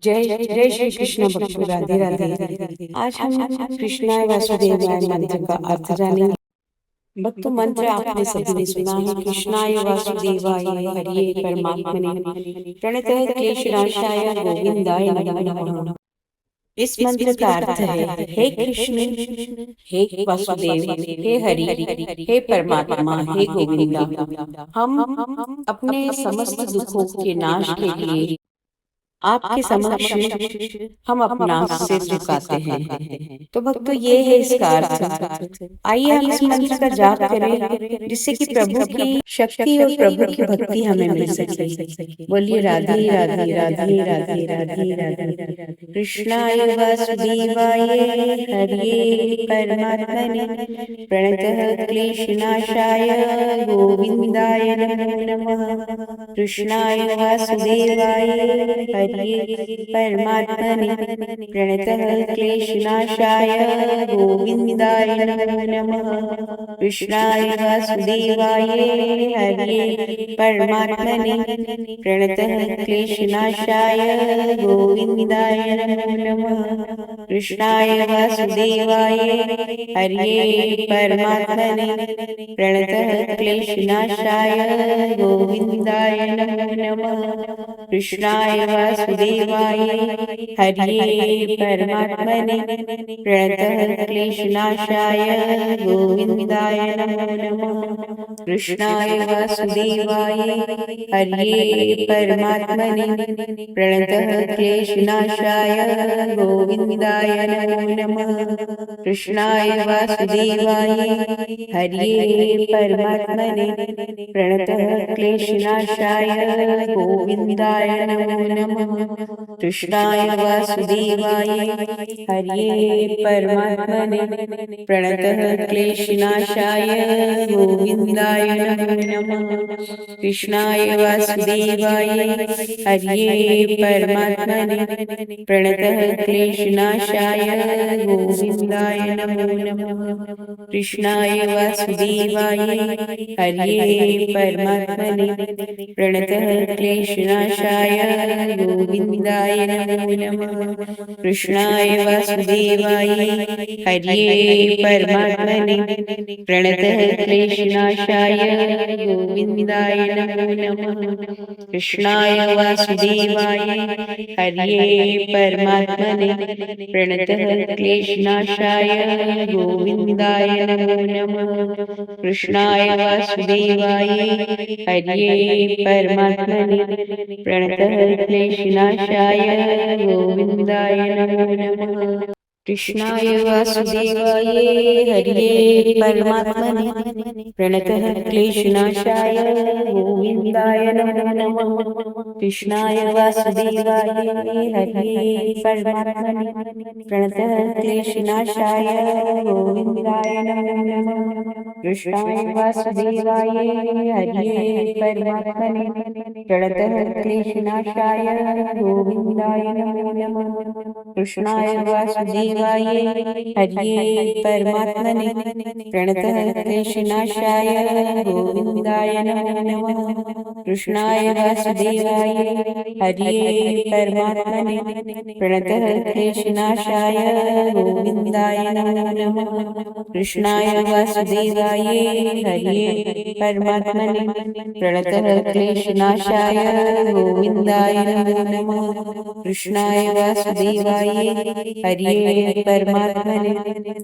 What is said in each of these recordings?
जय जय श्री कृष्ण भक्ति राधे राधे। आज हम कृष्णाय वासुदेवाय मंत्र का अर्थ जानेंगे। भक्तों, मंत्र आपने सभी ने सुना है। कृष्णाय वासुदेवाय हरिये परमात्मने प्रणतः क्लेशनाशाय गोविंदाय नमो नमः। इस मंत्र का अर्थ है, हे कृष्ण, हे वासुदेव, हे हरि, हे परमात्मा, हे गोविंदा। हम अपने समस्त दुखों के नाश के लिए आपके समक्ष हम अपना सिर झुकाते हैं। तो भक्तों, ये है इसका अर्थ। आइए हम इस मंत्र का जाप करें, जिससे कि प्रभु की शक्ति और प्रभु की भक्ति हमें मिल सके। बोलिए राधे राधे राधे राधे राधे राधे। कृष्णाय वासुदेवाय हरिये परमात्मने प्रणतः क्लेशनाशाय गोविंदाय नमो नमः। कृष्णाय वासुदेवाय हरिये परमात्मने प्रणतः क्लेशनाशाय गोविंदाय नमो नमः। कृष्णाय वासुदेवाय हरिये परमात्मने प्रणतः क्लेशनाशाय गोविंदाय नमो नमः। कृष्णाय वासुदेवाय हरिये परमात्मने प्रणतः क्लेशनाशाय गोविंदाय नमो नमः। कृष्णाय वासुदेवाय हरिये परमात्मने प्रणतः क्लेशनाशाय गोविंदाय नमो नमः। कृष्णाय वासुदेवाय हरिये परमात्मने प्रणतः क्लेशनाशाय गोविंदाय नमो नमः। कृष्णाय वासुदेवाय हरिये परमात्मने प्रणतः क्लेशनाशाय गोविंदाय नमो नमः। कृष्णाय वासुदेवाय हरिये परमात्मने प्रणतः क्लेशनाशाय गोविंदाय नमो नमः। कृष्णाय वासुदेवाय हरिये परमात्मने प्रणतः क्लेशनाशाय गोविंदाय नमो नमः। कृष्णाय वासुदेवाय हरिये परमात्मने प्रणतः क्लेशनाशाय गोविंदाय नमो नमः। कृष्णाय वासुदेवाय हरिये परमात्मने प्रणतः क्लेशनाशाय गोविंदाय नमो नमः। कृष्णाय वासुदेवाय हरिये परमात्मने प्रणतः क्लेशनाशाय गोविंदाय नमो नमः। कृष्णाय वासुदेवाय हरिये परमात्मने प्रणतः क्लेशनाशाय गोविंदाय नमो नमः। कृष्णाय वासुदेवाय हरिये परमात्मने प्रणतः क्लेशनाशाय गोविंदाय नमो नमः। कृष्णाय वासुदेवाय हरिये परमात्मने प्रणतः क्लेशनाशाय गोविंदाय नमो नमः। कृष्णाय वासुदेवाय हरिये परमात्मने प्रणतः क्लेशनाशाय गोविंदाय नमो नमः। कृष्णाय वासुदेवाय हरिये परमात्मने प्रणतः क्लेशनाशाय गोविंदाय नमो नमः। कृष्णाय वासुदेवाय हरिये परमात्मने प्रणतः क्लेशनाशाय गोविंदाय नमो नमः। कृष्णाय वासुदेवाय हरिये परमात्मने प्रणतः क्लेशनाशाय गोविंदाय नमो नमः। कृष्णाय वासुदेवाय हरिये परमात्मने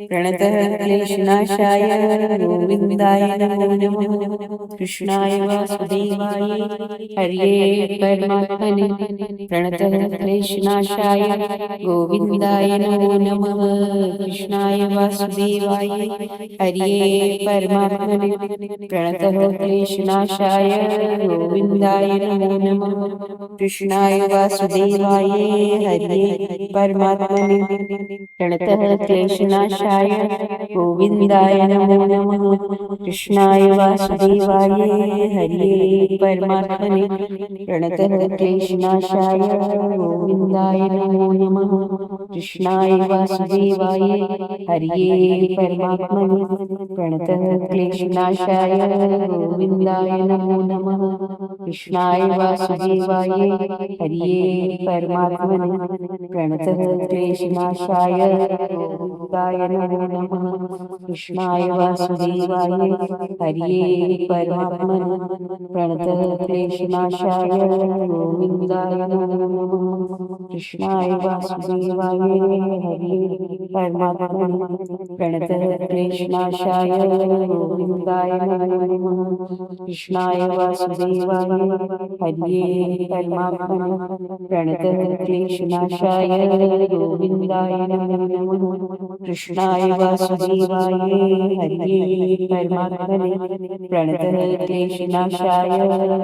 प्रणतः क्लेशनाशाय गोविंदाय नमो नमः। कृष्णाय वासुदेवाय हरिये परमात्मने प्रणतः क्लेशनाशाय गोविंदाय नमो नमः। कृष्णाय वासुदेवाय हरिये परमात्मने प्रणतः क्लेशनाशाय गोविंदाय नमो नमः। कृष्णाय वासुदेवाय हरिये परमात्मने प्रणतः क्लेशनाशाय गोविंदाय नमो नमः। कृष्णाय वासुदेवाय हरिये परमात्मने प्रणतः क्लेशनाशाय गोविंदाय नमो नमः। कृष्णाय वासुदेवाय हरिये परमात्मने प्रणतः क्लेशनाशाय गोविंदाय नमो नमः। कृष्णाय वासुदेवाय हरिये परमात्मने प्रणतः क्लेशनाशाय गोविन्दाय नमो नमः। कृष्णाय वासुदेवाय हरिये परमात्मने प्रणतः क्लेशनाशाय गोविन्दाय नमो नमः। कृष्णाय वासुदेवाय हरिये परमात्मने प्रणतः क्लेशनाशाय गोविन्दाय नमो नमः। कृष्णाय वासुदेवाय हरिये परमात्मने प्रणतः क्लेशनाशाय गोविन्दाय नमो नमः। कृष्णाय वासुदेवाय हरिये परमात्मने प्रणतः क्लेशनाशाय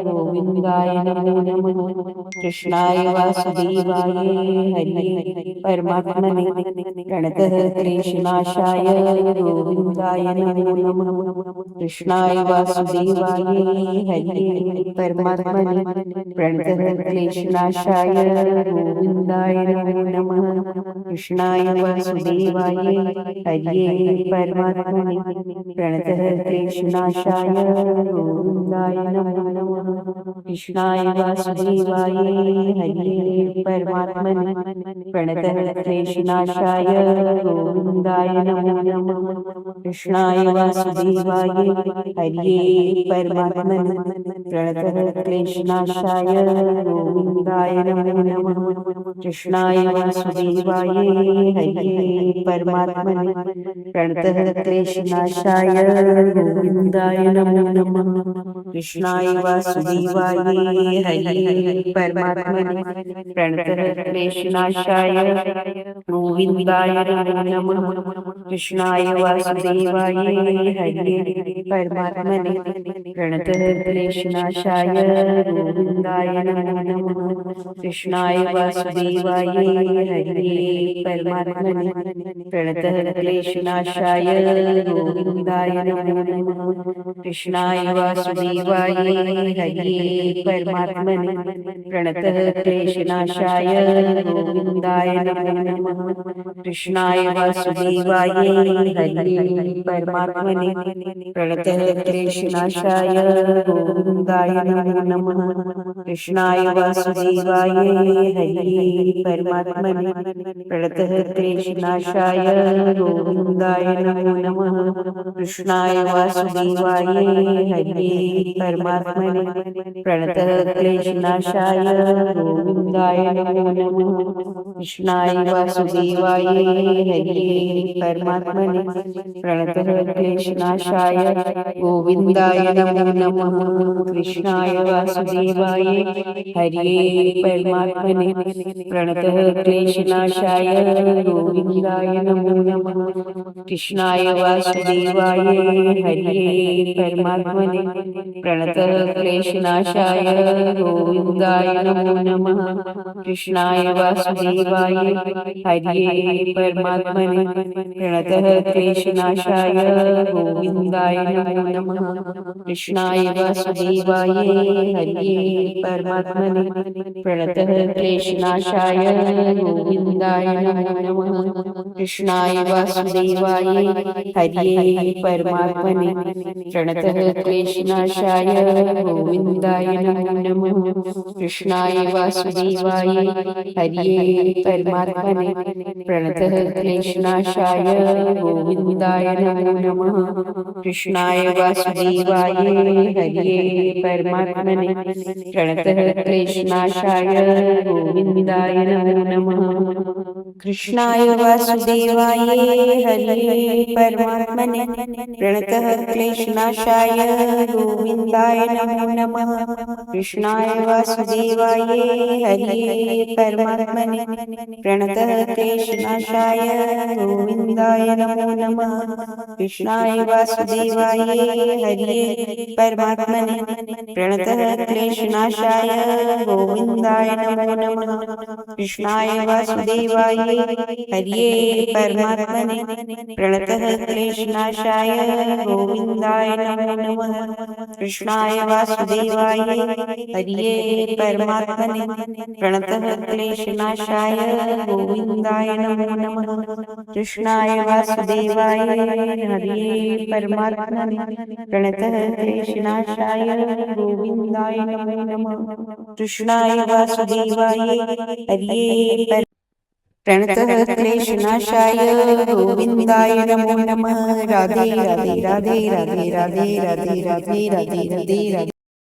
गोविन्दाय नमो नमः। कृष्णाय वासुदेवाय हरिये परमात्मने प्रणतः क्लेशनाशाय गोविन्दाय नमो नमः। कृष्णाय वासुदेवाय हरिये परमात्मने प्रणतः क्लेशनाशाय गोविन्दाय नमो नमः। कृष्णाय वासुदेवाय हरिये परमात्मने प्रणतः क्लेशनाशाय गोविन्दाय नमो नमः। कृष्णाय वासुदेवाय हरिये परमात्मने प्रणतः क्लेशनाशाय गोविन्दाय नमो नमः। कृष्णाय वासुदेवाय हरिये परमात्मने प्रणतः क्लेशनाशाय गोविन्दाय नमो नमः। कृष्णाय वासुदेवाय हरिये परमात्मने प्रणतः क्लेशनाशाय गोविन्दाय नमो नमः। कृष्णाय वासुदेवाय हरिये परमात्मने प्रणतः क्लेशनाशाय गोविन्दाय नमो नमः। कृष्णाय वासुदेवाय हरिये परमात्मने प्रणतः क्लेशनाशाय गोविन्दाय नमो नमः। कृष्णाय वासुदेवाय हरिये परमात्मने प्रणतः क्लेशनाशाय गोविन्दाय नमो नमः। कृष्णाय वासुदेवाय हरिये परमात्मने प्रणतः क्लेशनाशाय गोविन्दाय नमो नमः। कृष्णाय वासुदेवाय हरिये परमात्मने प्रणतः क्लेशनाशाय गोविन्दाय नमो नमः। कृष्णाय वासुदेवाय हरिये परमात्मने प्रणतः क्लेशनाशाय गोविन्दाय नमो नमः। कृष्णाय वासुदेवाय हरिये परमात्मने प्रणतः क्लेशनाशाय गोविन्दाय नमो नमः। कृष्णाय वासुदेवाय हरिये परमात्मने प्रणतः क्लेशनाशाय गोविन्दाय नमो नमः। कृष्णाय वासुदेवाय हरिये परमात्मने प्रणतः क्लेशनाशाय गोविन्दाय नमो नमः। कृष्णाय वासुदेवाय हरिये परमात्मने प्रणतः क्लेशनाशाय गोविन्दाय नमो नमः। कृष्णाय वासुदेवाय हरिये परमात्मने प्रणतः क्लेशनाशाय गोविन्दाय नमो नमः। कृष्णाय वासुदेवाय हरिये परमात्मने प्रणतः क्लेशनाशाय गोविन्दाय नमो नमः। कृष्णाय वासुदेवाय हरिये परमात्मने प्रणतः क्लेशनाशाय गोविन्दाय नमो नमः। कृष्णाय वासुदेवाय हरिये परमात्मने प्रणतः क्लेशनाशाय गोविन्दाय नमो नमः। कृष्णाय वासुदेवाय हरिये परमात्मने प्रणतः क्लेशनाशाय गोविन्दाय नमो नमः। कृष्णाय वासुदेवाय हरिये परमात्मने प्रणतः क्लेशनाशाय गोविन्दाय नमो नमः। कृष्णाय वासुदेवाय हरिये परमात्मने प्रणतः क्लेशनाशाय गोविन्दाय नमो नमः। कृष्णाय वासुदेवाय हरिये परमात्मने प्रणतः क्लेशनाशाय गोविन्दाय नमो नमः। कृष्णाय वासुदेवाय हरिये परमात्मने प्रणतः क्लेशनाशाय गोविन्दाय नमो नमः। कृष्णाय वासुदेवाय हरिये परमात्मने प्रणतः क्लेशनाशाय गोविन्दाय नमो नमः। कृष्णाय वासुदेवाय हरिये परमात्मने प्रणतः क्लेशनाशाय गोविन्दाय नमो नमः। कृष्णाय वासुदेवाय हरिये प्रणतः क्लेशनाशाय गोविन्दाय नमो नमः। राधे राधे राधे राधे राधे राधे राधे राधे राधे राधे।